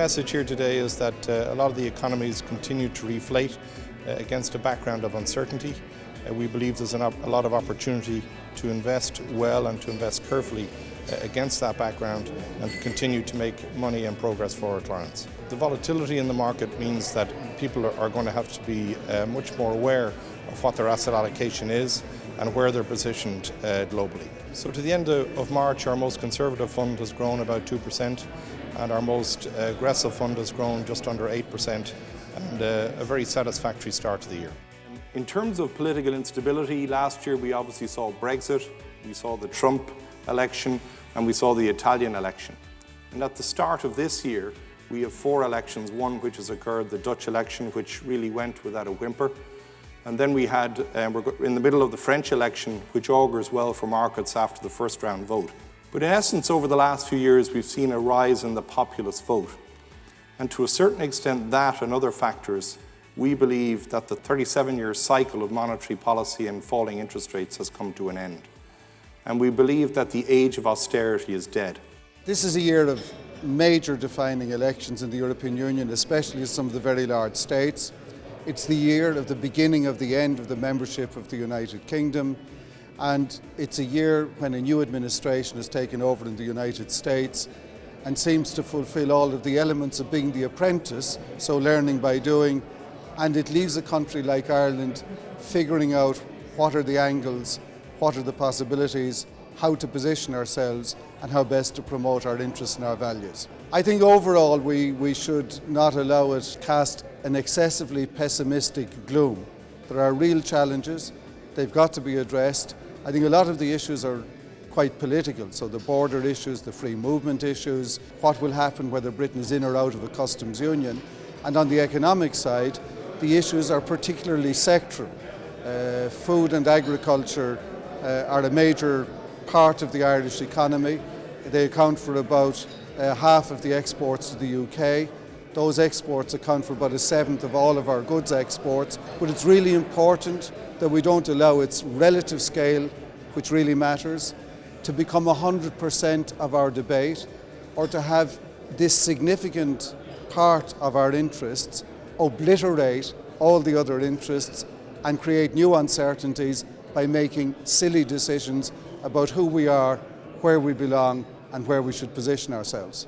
message here today is that a lot of the economies continue to reflate against a background of uncertainty. We believe there's a lot of opportunity to invest well and to invest carefully against that background and to continue to make money and progress for our clients. The volatility in the market means that people are going to have to be much more aware of what their asset allocation is and where they're positioned globally. So to the end of March, our most conservative fund has grown about 2% and our most aggressive fund has grown just under 8%, and a very satisfactory start to the year. In terms of political instability, last year we obviously saw Brexit, we saw the Trump election, and we saw the Italian election. And at the start of this year, we have 4 elections, one which has occurred, the Dutch election, which really went without a whimper. And then we had, we're in the middle of the French election, which augurs well for markets after the first round vote. But in essence, over the last few years, we've seen a rise in the populist vote. And to a certain extent, that and other factors, we believe that the 37-year cycle of monetary policy and falling interest rates has come to an end. And we believe that the age of austerity is dead. This is a year of major defining elections in the European Union, especially in some of the very large states. It's the year of the beginning of the end of the membership of the United Kingdom, and it's a year when a new administration has taken over in the United States and seems to fulfill all of the elements of being the apprentice, so learning by doing, and it leaves a country like Ireland figuring out what are the angles, what are the possibilities, how to position ourselves and how best to promote our interests and our values. I think overall we should not allow it cast an excessively pessimistic gloom. There are real challenges, they've got to be addressed. I think a lot of the issues are quite political, so the border issues, the free movement issues, what will happen whether Britain is in or out of a customs union. And on the economic side, the issues are particularly sectoral. Food and agriculture are a major part of the Irish economy. They account for about half of the exports to the UK. Those exports account for about 1/7 of all of our goods exports. But it's really important that we don't allow its relative scale, which really matters, to become 100% of our debate, or to have this significant part of our interests obliterate all the other interests and create new uncertainties by making silly decisions about who we are, where we belong, and where we should position ourselves.